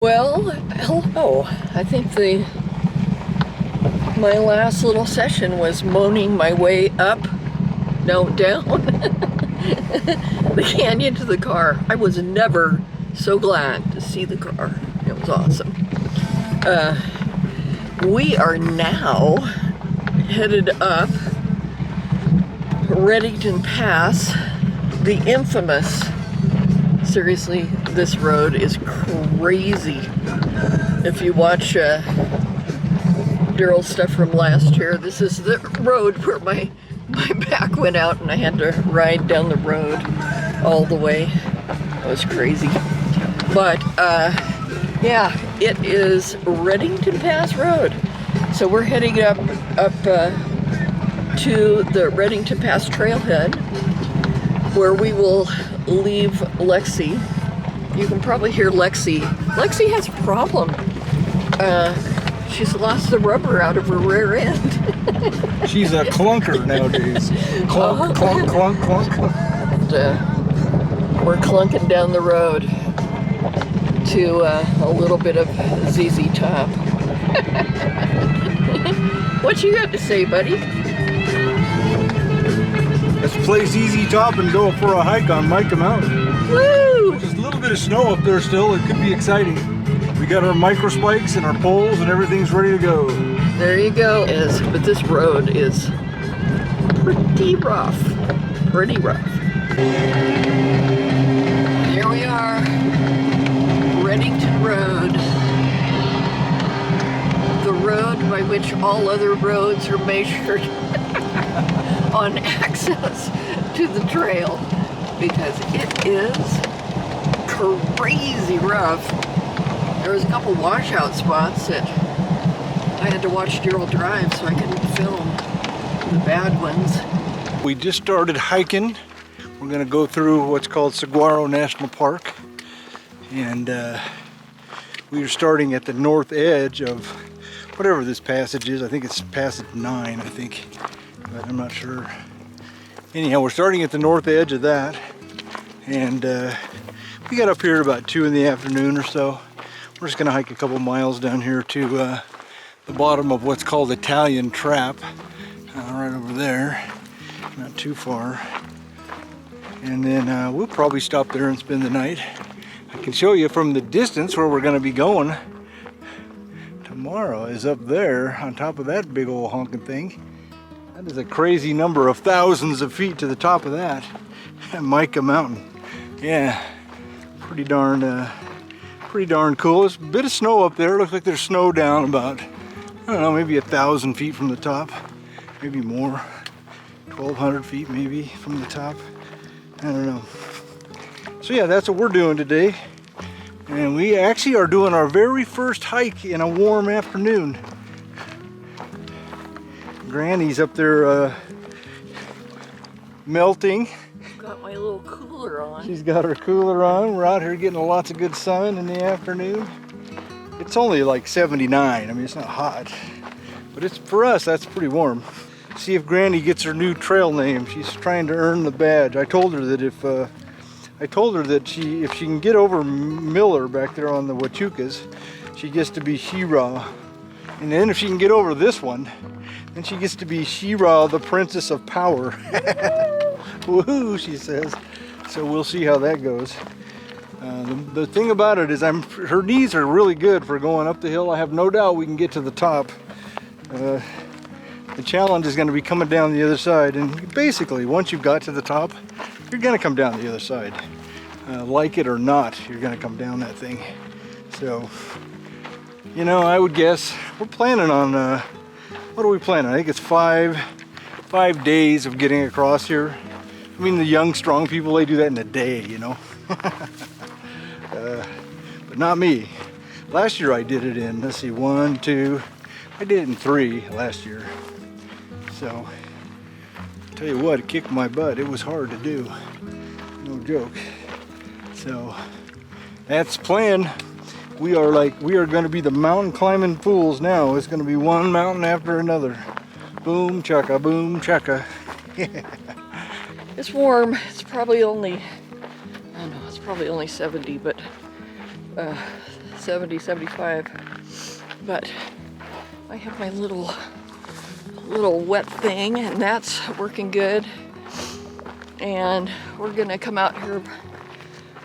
Well, hello. I think my last little session was moaning my way up, no, down the canyon to the car. I was never so glad to see the car. It was awesome. We are now headed up Redington Pass, the infamous. Seriously, this road is crazy. If you watch Daryl's stuff from last year, this is the road where my back went out and I had to ride down the road all the way. It was crazy. But yeah, it is Redington Pass Road. So we're heading up to the Redington Pass trailhead, where we will leave Lexi. You can probably hear Lexi. Lexi has a problem. She's lost the rubber out of her rear end. She's a clunker nowadays. Clunk, clunk, clunk, clunk, clunk. And, we're clunking down the road to a little bit of ZZ Top. What you got to say, buddy? Let's play ZZ Top and go for a hike on Mica Mountain. Woo! There's a little bit of snow up there still. It could be exciting. We got our micro spikes and our poles and everything's ready to go. There you go. But this road is pretty rough. Pretty rough. Here we are. Redington Road. The road by which all other roads are measured on access to the trail, because it is crazy rough. There was a couple washout spots that I had to watch Daryl drive, so I couldn't film the bad ones. We just started hiking. We're going to go through what's called Saguaro National Park, and we are starting at the north edge of whatever this passage is. I think it's passage 9, I think, but I'm not sure. Anyhow, we're starting at the north edge of that, and we got up here at about 2 in the afternoon or so. We're just gonna hike a couple miles down here to the bottom of what's called Italian Trap, right over there, not too far. And then we'll probably stop there and spend the night. I can show you from the distance where we're gonna be going. Tomorrow is up there on top of that big old honking thing. That is a crazy number of thousands of feet to the top of that Mica Mountain. Yeah, pretty darn cool. There's a bit of snow up there. Looks like there's snow down about, I don't know, maybe 1,000 feet from the top, maybe more, 1,200 feet maybe from the top. I don't know. So yeah, that's what we're doing today. And we actually are doing our very first hike in a warm afternoon. Granny's up there melting. Got my little cooler on. She's got her cooler on. We're out here getting lots of good sun in the afternoon. It's only like 79. I mean, it's not hot, but it's, for us, that's pretty warm. See if Granny gets her new trail name. She's trying to earn the badge. I told her that if she can get over Miller back there on the Huachucas, she gets to be She-Ra. And then if she can get over this one, then she gets to be She-Ra, the Princess of Power. Woohoo, she says. So we'll see how that goes. The thing about it is her knees are really good for going up the hill. I have no doubt we can get to the top. The challenge is going to be coming down the other side. And basically, once you've got to the top, you're going to come down the other side. Like it or not, you're going to come down that thing. So, you know, I would guess we're planning on, what are we planning? I think it's five days of getting across here. I mean, the young, strong people, they do that in a day, you know. But not me. Last year I did it in, let's see, 1, 2, I did it in 3 last year. So, I'll tell you what, it kicked my butt. It was hard to do. No joke. So, that's the plan. We are going to be the mountain climbing fools now. It's going to be one mountain after another. Boom, chaka, boom, chaka. It's warm. It's probably only, I don't know, it's probably only 70, but 70, 75. But I have my little wet thing, and that's working good. And we're gonna come out here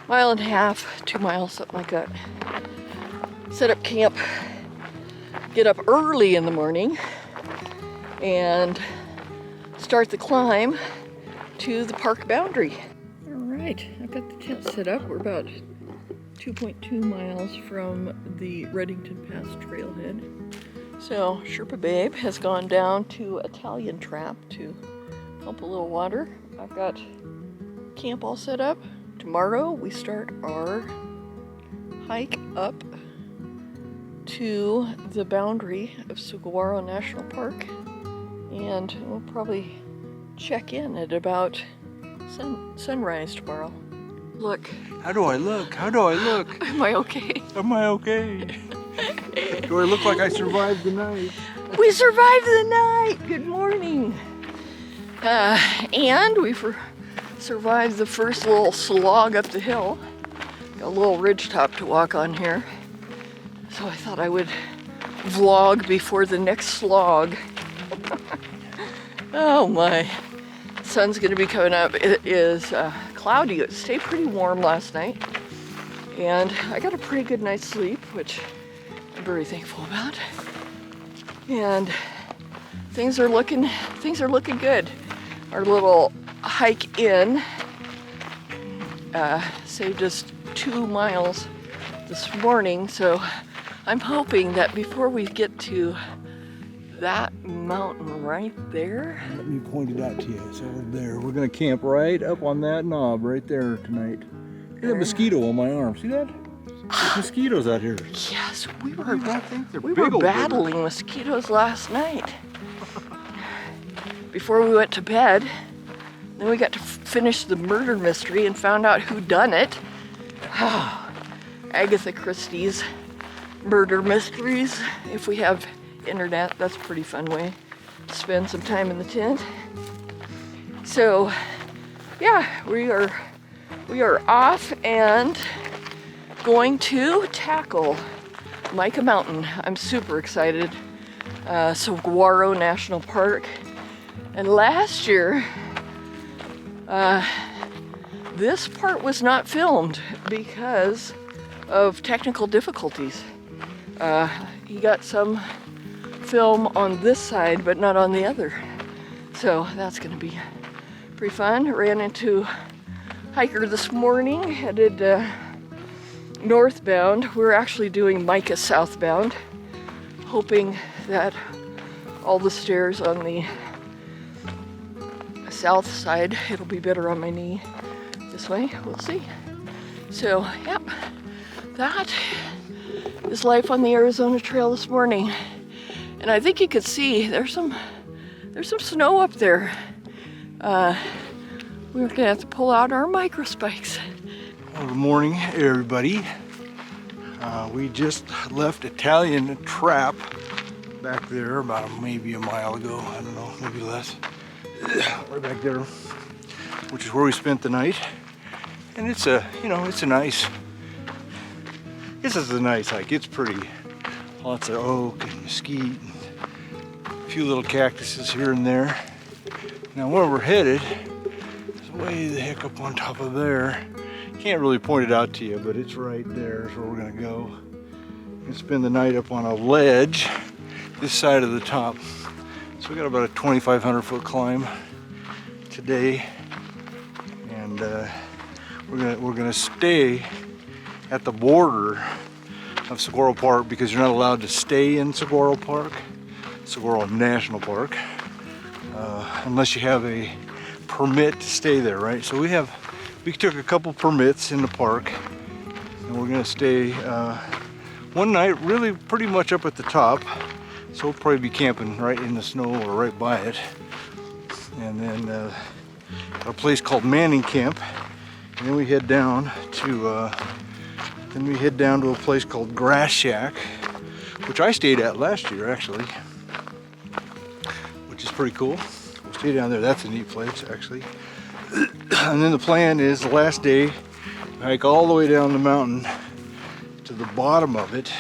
1.5 miles, 2 miles, something like that. Set up camp, get up early in the morning, and start the climb to the park boundary. All right, I've got the tent set up. We're about 2.2 miles from the Redington Pass trailhead. So Sherpa Babe has gone down to Italian Trap to pump a little water. I've got camp all set up. Tomorrow we start our hike up to the boundary of Saguaro National Park, and we'll probably check in at about sunrise tomorrow. Look. How do I look? How do I look? Am I okay? Am I okay? Do I look like I survived the night? We survived the night! Good morning! And we survived the first little slog up the hill. Got a little ridge top to walk on here. So I thought I would vlog before the next slog. Oh my. Sun's gonna be coming up. It is cloudy. It stayed pretty warm last night. And I got a pretty good night's sleep, which I'm very thankful about. And things are looking good. Our little hike in saved us 2 miles this morning, so I'm hoping that before we get to that mountain right there. Let me point it out to you. It's over there. We're gonna camp right up on that knob right there tonight. Look at that mosquito on my arm. See that? There's mosquitoes out here. Yes, we were big battling mosquitoes last night. Before we went to bed, then we got to finish the murder mystery and found out who done it. Agatha Christie's murder mysteries. If we have internet, that's a pretty fun way to spend some time in the tent. So yeah, we are off and going to tackle Mica Mountain. I'm super excited. Saguaro National Park. And last year, this part was not filmed because of technical difficulties. He got some film on this side, but not on the other. So that's gonna be pretty fun. Ran into a hiker this morning, headed northbound. We're actually doing Mica southbound, hoping that all the stairs on the south side, it'll be better on my knee this way. We'll see. So, yep, that is life on the Arizona Trail this morning. And I think you could see there's some snow up there. We're gonna have to pull out our micro spikes. Well, good morning, everybody. We just left Italian Trap back there about maybe a mile ago. I don't know, maybe less. Right back there, which is where we spent the night. And it's a nice hike. It's pretty. Lots of oak and mesquite, and a few little cactuses here and there. Now where we're headed is way the heck up on top of there. Can't really point it out to you, but it's right there is where we're gonna go. And spend the night up on a ledge this side of the top. So we got about a 2,500 foot climb today, and we're gonna stay at the border of Saguaro Park because you're not allowed to stay in Saguaro National Park, unless you have a permit to stay there, right? So we took a couple permits in the park, and we're gonna stay one night really pretty much up at the top. So we'll probably be camping right in the snow or right by it. And then a place called Manning Camp. And then we head down to a place called Grass Shack, which I stayed at last year actually, which is pretty cool. We'll stay down there. That's a neat place actually. And then the plan is the last day, hike all the way down the mountain to the bottom of it,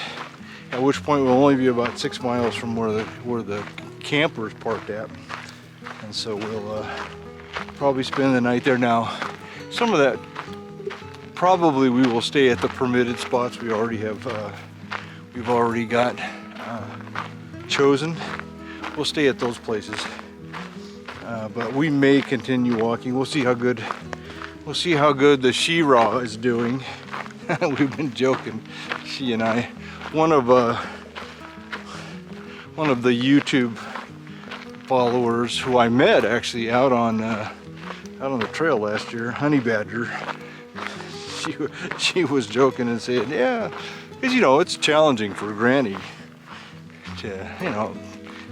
at which point we'll only be about 6 miles from where the camper's parked at. And so we'll probably spend the night there. Now, some of that, probably we will stay at the permitted spots we already have, we've already got chosen. We'll stay at those places. But we may continue walking. We'll see how good the She-Ra is doing. We've been joking, she and I. One of the YouTube followers who I met actually out on the trail last year, Honey Badger. She was joking and saying, yeah, because it's challenging for Granny to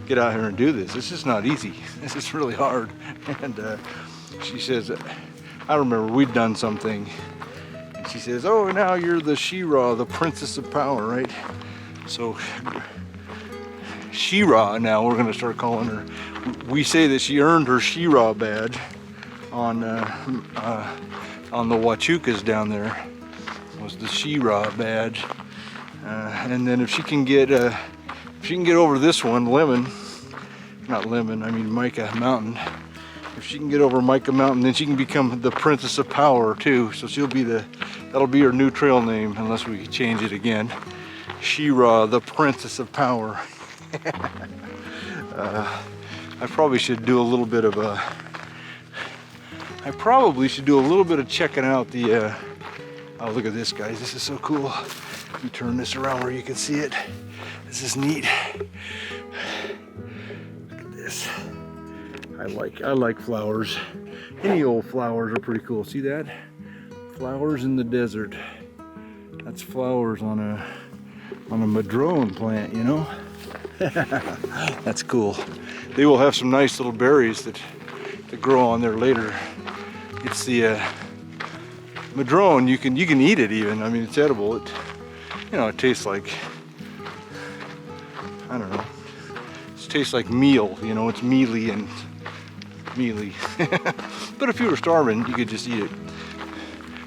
get out here and do this. This is not easy. This is really hard. And she says, I remember we'd done something. And she says, oh, now you're the She-Ra, the Princess of Power, right? So She-Ra, now we're gonna start calling her. We say that she earned her She-Ra badge on the Huachucas down there. Was the She-Ra badge. And then if she can get over this one, Mica Mountain. If she can get over Mica Mountain, then she can become the Princess of Power too. So that'll be her new trail name, unless we change it again. She-Ra, the Princess of Power. I probably should do a little bit of checking out the. Oh, look at this, guys! This is so cool. Let me turn this around where you can see it. This is neat. Look at this. I like flowers. Any old flowers are pretty cool. See that? Flowers in the desert. That's flowers on a madrone plant, That's cool. They will have some nice little berries that grow on there later. It's the madrone. You can eat it even. I mean, it's edible. It tastes like, I don't know. It tastes like meal. It's mealy and mealy. But if you were starving, you could just eat it.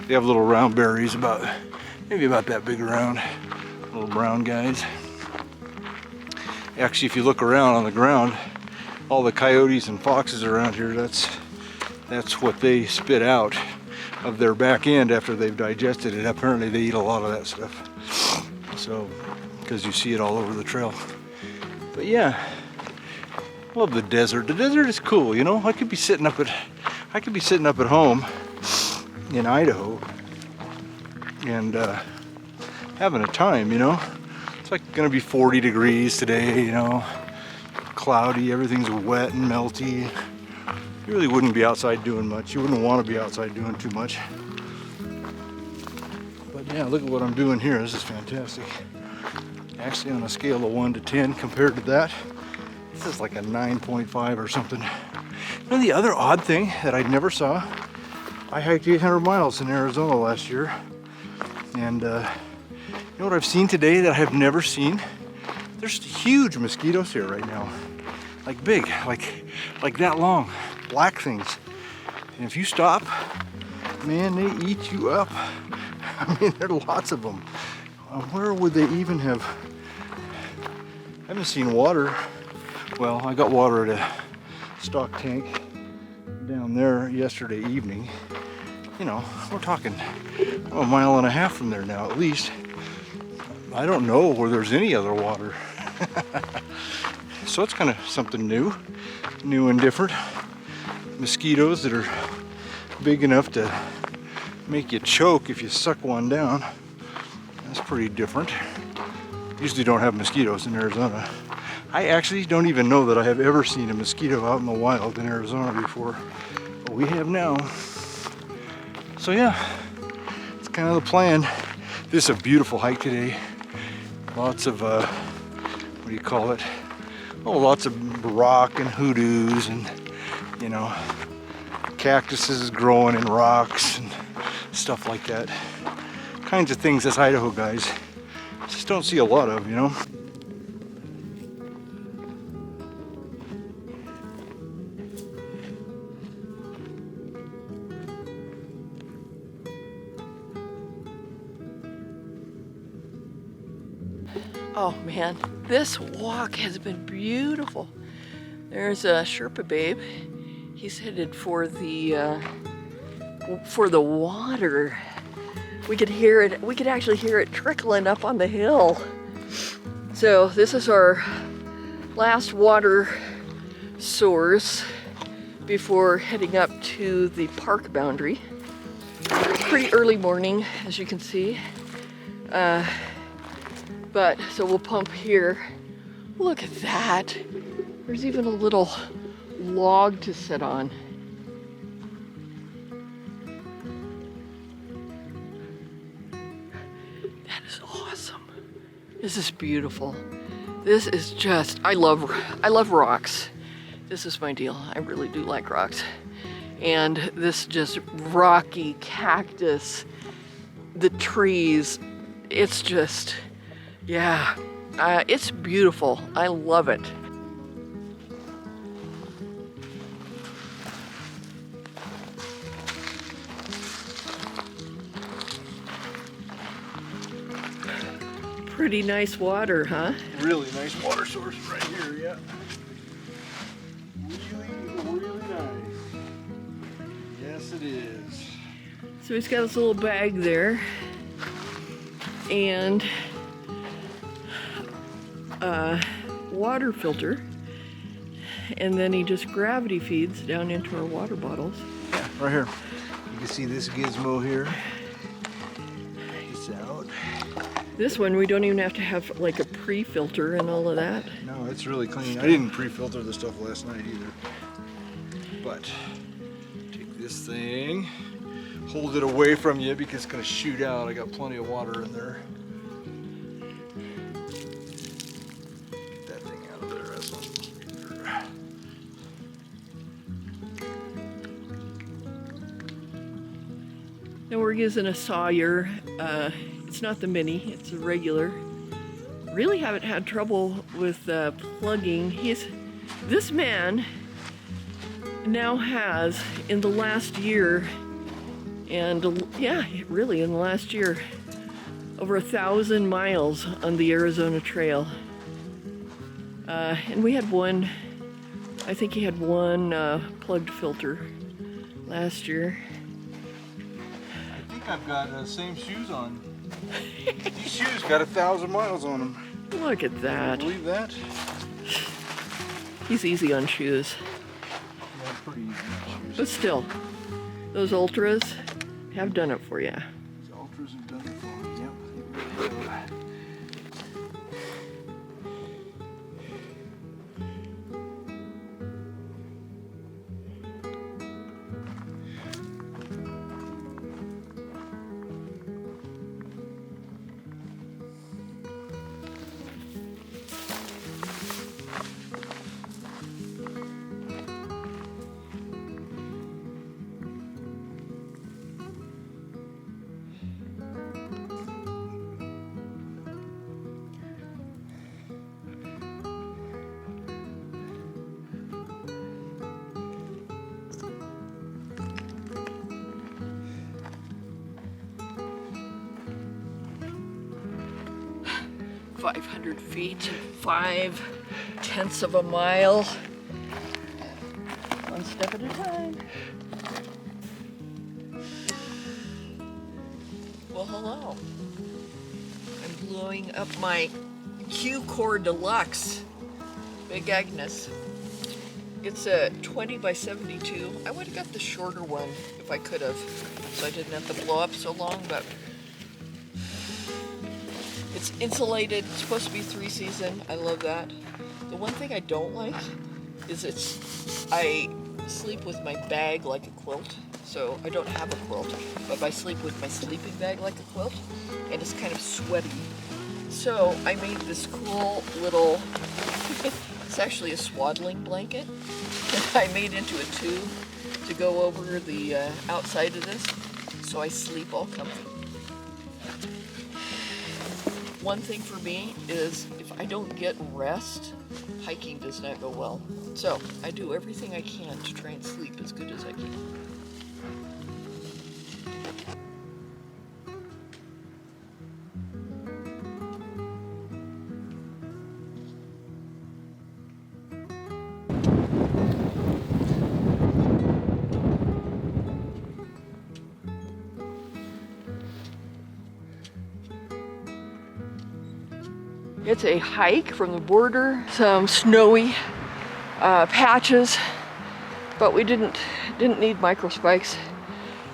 They have little round berries, maybe about that big around, little brown guys. Actually, if you look around on the ground, all the coyotes and foxes around here, that's what they spit out of their back end after they've digested it. Apparently they eat a lot of that stuff. So, because you see it all over the trail. But yeah, love the desert. The desert is cool, I could be sitting up at home in Idaho and having a time, It's like gonna be 40 degrees today, cloudy, everything's wet and melty. You really wouldn't be outside doing much. You wouldn't want to be outside doing too much. But yeah, look at what I'm doing here. This is fantastic. Actually, on a scale of 1 to 10 compared to that, this is like a 9.5 or something. The other odd thing that I never saw, I hiked 800 miles in Arizona last year. And you know what I've seen today that I have never seen? There's huge mosquitoes here right now. Like big, like that long. Black things. And if you stop, man, they eat you up. I mean, there are lots of them. Where would they even have? I haven't seen water. Well, I got water at a stock tank down there yesterday evening. We're talking a mile and a half from there now at least. I don't know where there's any other water. So it's kind of something new and different. Mosquitoes that are big enough to make you choke if you suck one down. That's pretty different. Usually don't have mosquitoes in Arizona. I actually don't even know that I have ever seen a mosquito out in the wild in Arizona before, but we have now. So yeah, it's kind of the plan. This is a beautiful hike today. Lots of, what do you call it? Oh, lots of rock and hoodoos and, cactuses growing in rocks and stuff like that. Kinds of things us Idaho guys just don't see a lot of, Oh man, this walk has been beautiful. There's a Sherpa babe. He's headed for the water. We could hear it. We could actually hear it trickling up on the hill. So this is our last water source before heading up to the park boundary. It's pretty early morning, as you can see. But so we'll pump here. Look at that. There's even a little log to sit on. That is awesome. This is beautiful. This is just, I love rocks. This is my deal. I really do like rocks. And this just rocky cactus, the trees, it's just, yeah, it's beautiful. I love it. Pretty nice water, huh? Really nice water source right here, yeah. Really nice. Yes, it is. So he's got his little bag there, and a water filter, and then he just gravity feeds down into our water bottles. Yeah, right here. You can see this gizmo here. It's out. This one, we don't even have to have like a pre-filter and all of that. No, it's really clean. I didn't pre-filter the stuff last night either. But take this thing, hold it away from you because it's gonna shoot out. I got plenty of water in there. Get that thing out of there. That's not supposed to be there. Then we're using a Sawyer. It's not the mini, it's a regular. Really haven't had trouble with plugging. This man now has, in the last year, and yeah, really in the last year, over 1,000 miles on the Arizona Trail. And we had one, I think he had one plugged filter last year. I think I've got the same shoes on. These shoes got 1,000 miles on them. Look at that. Can you believe that? He's easy on shoes. Yeah, pretty easy on shoes. But still, those Ultras have done it for you. These Ultras have done it for me. Yep. Here we go. 500 feet, 5/10 of a mile. One step at a time. Well, hello. I'm blowing up my Q-Core Deluxe, Big Agnes. It's a 20 by 72. I would have got the shorter one if I could have, so I didn't have to blow up so long, but it's insulated. It's supposed to be 3-season. I love that. The one thing I don't like is I sleep with my bag like a quilt. So I don't have a quilt, but I sleep with my sleeping bag like a quilt, and it's kind of sweaty. So I made this cool little, it's actually a swaddling blanket that I made into a tube to go over the outside of this, so I sleep all comfy. One thing for me is if I don't get rest, hiking does not go well. So I do everything I can to try and sleep as good as I can. It's a hike from the border, some snowy patches, but we didn't need micro spikes.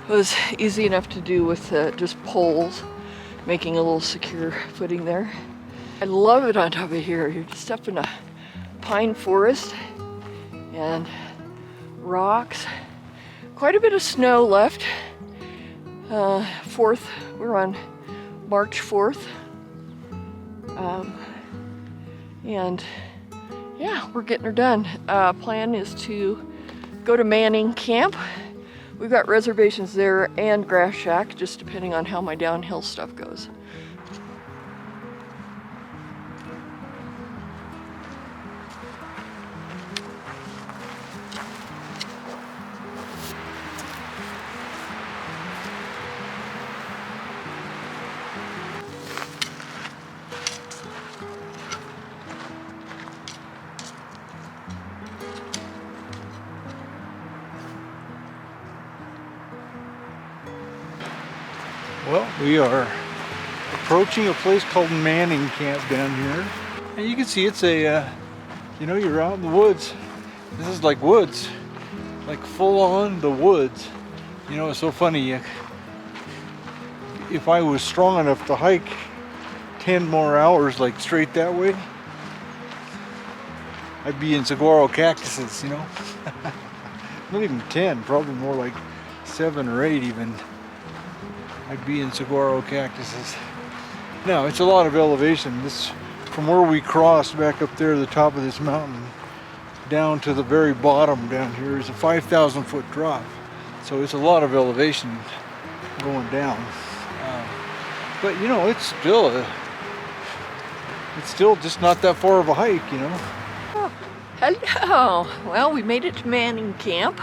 It was easy enough to do with just poles, making a little secure footing there. I love it on top of here. You're just up in a pine forest and rocks. Quite a bit of snow left. 4th, we're on March 4th. And yeah, we're getting her done. Plan is to go to Manning Camp. We've got reservations there and Grass Shack, just depending on how my downhill stuff goes. Well, we are approaching a place called Manning Camp down here. And you can see it's a, you know, you're out in the woods. This is like woods, like full on the woods. You know, it's so funny. If I was strong enough to hike 10 more hours, like straight that way, I'd be in saguaro cactuses, you know. Not even 10, probably more like 7 or 8 even. I'd be in saguaro cactuses. Now, it's a lot of elevation. This, from where we crossed back up there to the top of this mountain, down to the very bottom down here is a 5,000 foot drop. So it's a lot of elevation going down. But you know, it's still just not that far of a hike, you know. Oh, hello. Well, we made it to Manning Camp.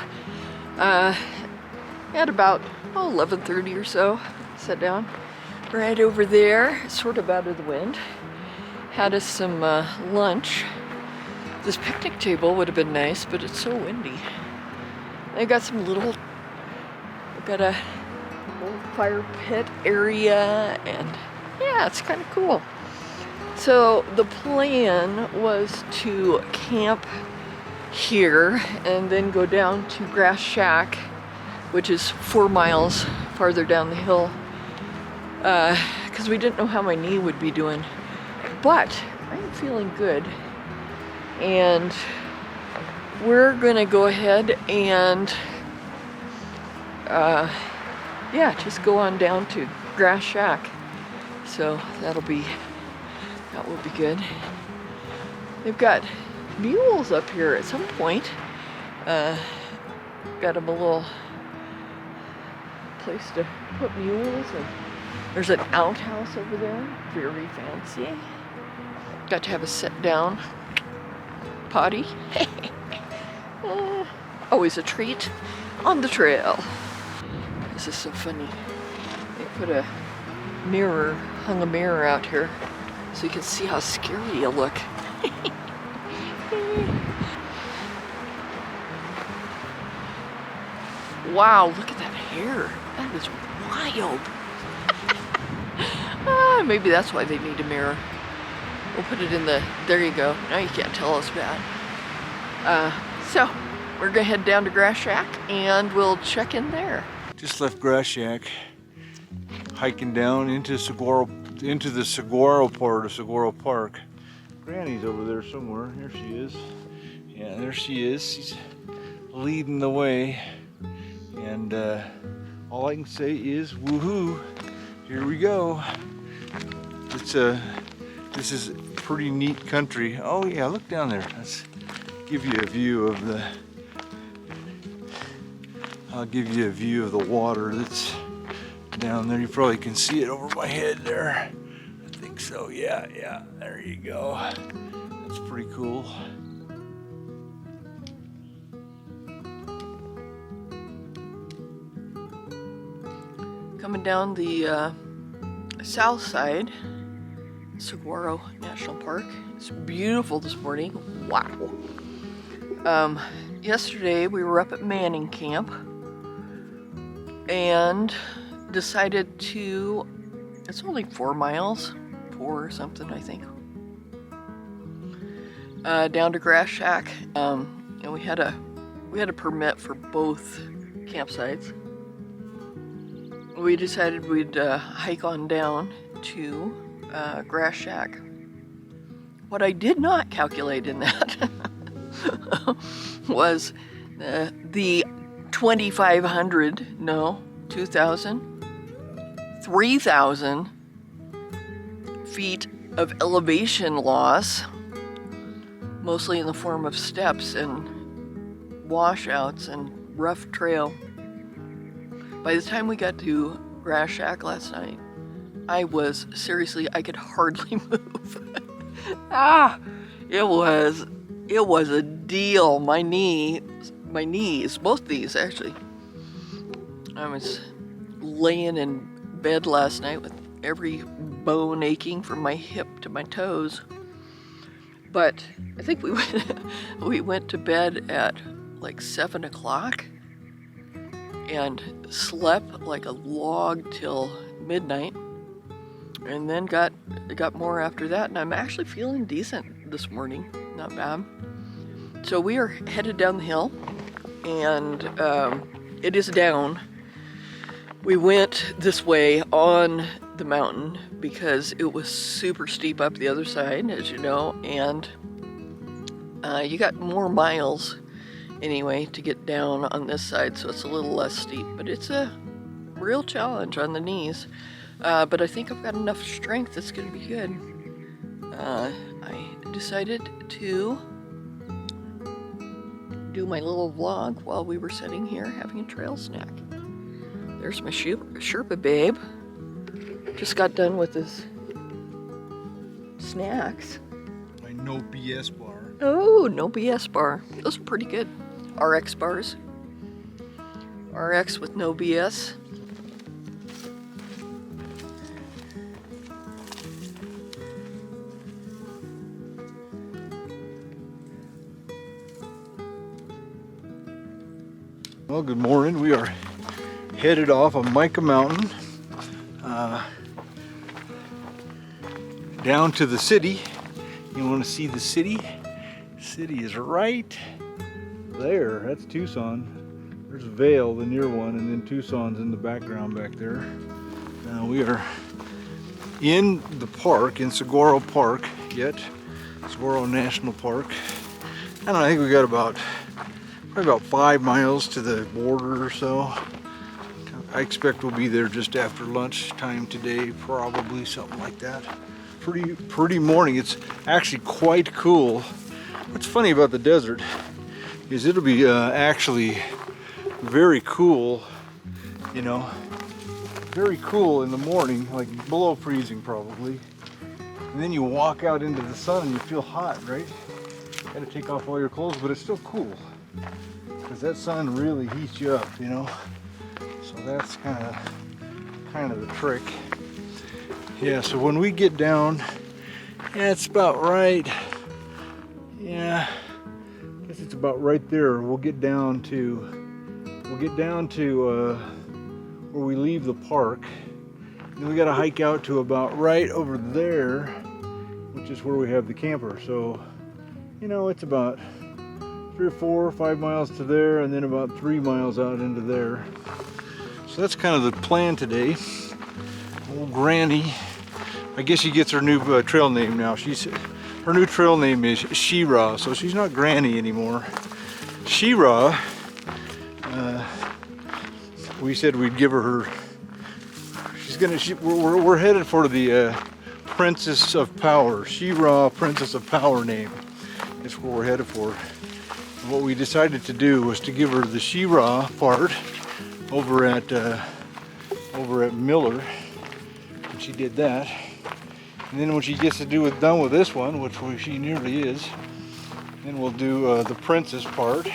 At about 11:30 or so. Sat down right over there, sort of out of the wind. Had us some lunch. This picnic table would have been nice, but it's so windy. I got some little, got a little fire pit area, and yeah, it's kind of cool. So the plan was to camp here and then go down to Grass Shack, which is 4 miles farther down the hill, because we didn't know how my knee would be doing. But I'm feeling good, and we're gonna go ahead and yeah, just go on down to Grass Shack. So that will be good. They've got mules up here at some point. Got them a little place to put mules, and there's an outhouse over there, very fancy. Got to have a sit down potty. Always a treat on the trail. This is so funny. They put a mirror, hung a mirror out here so you can see how scary you look. Wow, look at that hair. That is wild. Maybe that's why they need a mirror. We'll put it in the, there you go. Now you can't tell us bad. So, we're gonna head down to Grass Shack and we'll check in there. Just left Grass Shack, hiking down into the saguaro part of Saguaro Park. Granny's over there somewhere. Here she is. Yeah, there she is. She's leading the way. And all I can say is woohoo! Here we go. This is pretty neat country. Oh yeah, look down there. Let's give you a view of the. I'll give you a view of the water that's down there. You probably can see it over my head there. I think so. Yeah. There you go. That's pretty cool. Coming down the south side, Saguaro National Park. It's beautiful this morning. Wow. Yesterday we were up at Manning Camp and decided to, it's only 4 miles, 4 or something I think, down to Grass Shack, and we had a permit for both campsites. We decided we'd hike on down to Grass Shack. What I did not calculate in that was the 2,500, no, 2,000, 3,000 feet of elevation loss, mostly in the form of steps and washouts and rough trail. By the time we got to Grass Shack last night, I could hardly move. It was a deal. My knees, both these actually. I was laying in bed last night with every bone aching from my hip to my toes. But I think we went to bed at like 7 o'clock and slept like a log till midnight, and then got more after that, and I'm actually feeling decent this morning, not bad. So we are headed down the hill, and it is down. We went this way on the mountain because it was super steep up the other side, as you know, and you got more miles anyway to get down on this side, so it's a little less steep, but it's a real challenge on the knees. But I think I've got enough strength that's going to be good. I decided to do my little vlog while we were sitting here having a trail snack. There's my Sherpa babe. Just got done with his snacks. My no BS bar. Oh, no BS bar. Those are pretty good. RX bars. RX with no BS. Well, good morning. We are headed off of Mica Mountain down to the city. You want to see the city? City is right there. That's Tucson. There's Vail, the near one, and then Tucson's in the background back there. We are in the park, in Saguaro Park, Saguaro National Park. I don't know, I think we got probably about 5 miles to the border or so. I expect we'll be there just after lunchtime today, probably something like that. Pretty morning. It's actually quite cool. What's funny about the desert is it'll be actually very cool, very cool in the morning, like below freezing probably. And then you walk out into the sun and you feel hot, right? You gotta take off all your clothes, but it's still cool because that sun really heats you up, So that's kind of the trick. Yeah, so when we get down, it's about right. Yeah, I guess it's about right there. We'll get down to where we leave the park. Then we got to hike out to about right over there, which is where we have the camper. So, it's about 3 or 4 or 5 miles to there, and then about 3 miles out into there. So that's kind of the plan today. Old Granny, I guess she gets her new trail name now. Her new trail name is She-Ra, so she's not Granny anymore. She-Ra, we said we'd give her we're headed for the Princess of Power. She-Ra, Princess of Power name is what we're headed for. And what we decided to do was to give her the She-Ra part over at Miller, and she did that. And then when she gets done with this one, which she nearly is, then we'll do the princess part,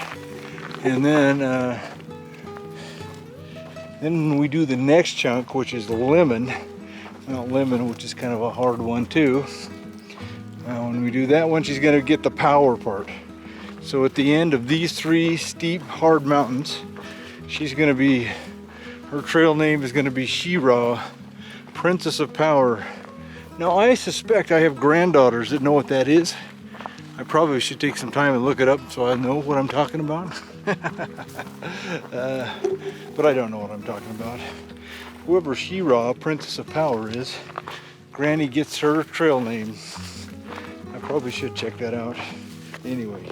and then we do the next chunk, which is the lemon, which is kind of a hard one too. When we do that one, she's going to get the power part. So at the end of these 3 steep, hard mountains, her trail name is going to be She-Ra, Princess of Power. Now I suspect I have granddaughters that know what that is. I probably should take some time and look it up so I know what I'm talking about. But I don't know what I'm talking about. Whoever She-Ra, Princess of Power is, Granny gets her trail name. I probably should check that out. Anyway,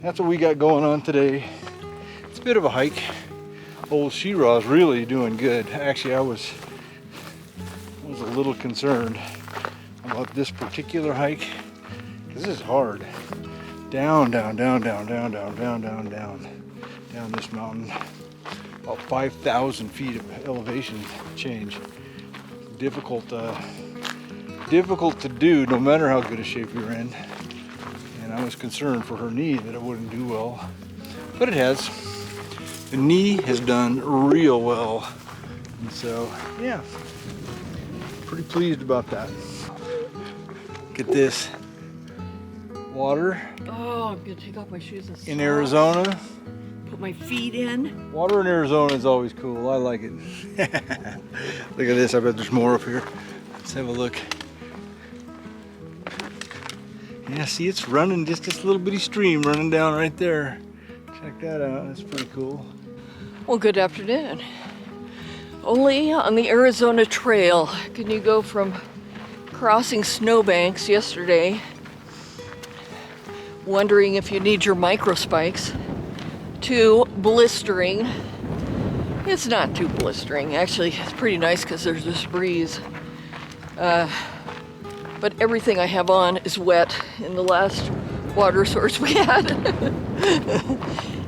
that's what we got going on today. It's a bit of a hike. Old She-Ra's really doing good. Actually, I was a little concerned about this particular hike, because this is hard. Down this mountain. About 5,000 feet of elevation change. Difficult to do no matter how good a shape you're in. And I was concerned for her knee that it wouldn't do well. But it has. The knee has done real well. And so, yeah, pretty pleased about that. Look at this. Water. Oh, I'm gonna take off my shoes and in Arizona. Put my feet in. Water in Arizona is always cool. I like it. Look at this. I bet there's more up here. Let's have a look. Yeah, see, it's running, just this little bitty stream running down right there. Check that out. That's pretty cool. Well, good afternoon. Only on the Arizona Trail can you go from crossing snowbanks yesterday, wondering if you need your micro spikes, to blistering. It's not too blistering. Actually, it's pretty nice because there's this breeze. But everything I have on is wet in the last water source we had.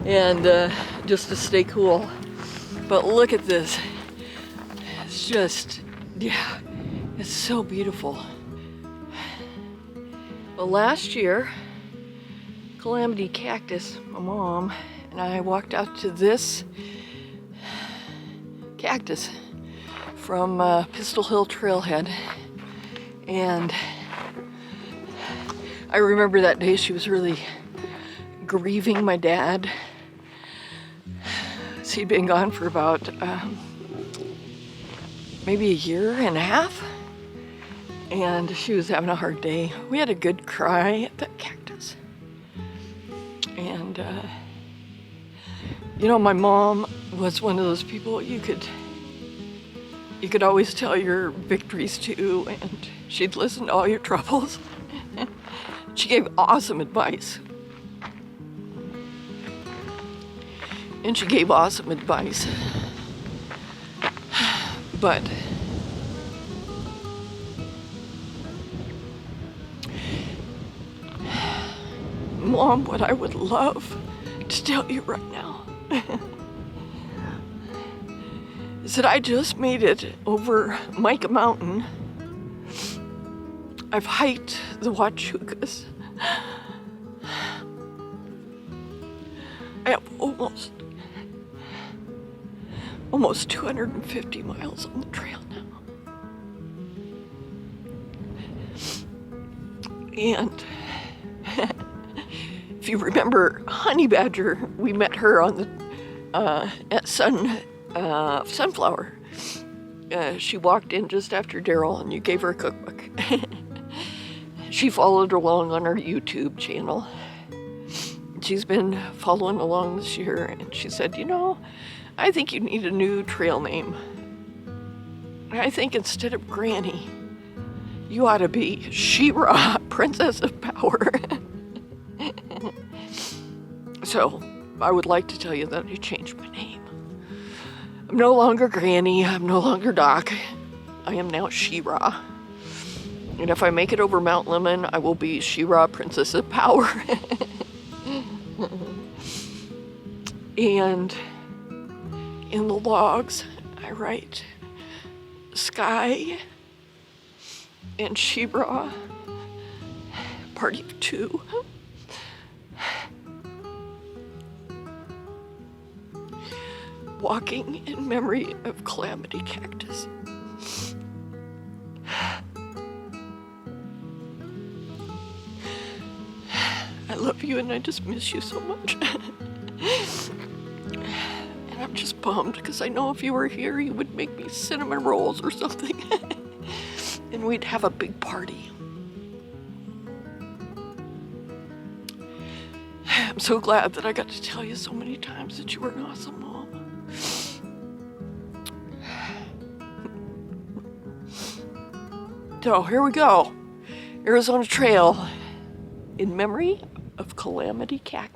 And just to stay cool. But look at this. It's just, yeah, it's so beautiful. Well, last year, Calamity Cactus, my mom, and I walked out to this cactus from Pistol Hill Trailhead. And I remember that day she was really grieving my dad. He'd been gone for about maybe a year and a half. And she was having a hard day. We had a good cry at that cactus. And, you know, my mom was one of those people you could always tell your victories to, and she'd listen to all your troubles. She gave awesome advice. And she gave awesome advice. But Mom, what I would love to tell you right now is that I just made it over Mica Mountain. I've hiked the Huachucas. I have almost 250 miles on the trail now. And if you remember Honey Badger, we met her on the at Sunflower. She walked in just after Daryl, and you gave her a cookbook. She followed along on her YouTube channel. She's been following along this year, and she said, you know, I think you need a new trail name. I think instead of Granny, you ought to be She-Ra, Princess of Power. So, I would like to tell you that I changed my name. I'm no longer Granny, I'm no longer Doc. I am now She-Ra. And if I make it over Mount Lemon, I will be She-Ra, Princess of Power. And in the logs, I write Sky and She-Ra, Party of 2. Walking in memory of Calamity Cactus. I love you and I just miss you so much. And I'm just bummed because I know if you were here, you would make me cinnamon rolls or something. And we'd have a big party. I'm so glad that I got to tell you so many times that you were an awesome mom. So here we go. Arizona Trail in memory of Calamity Cactus.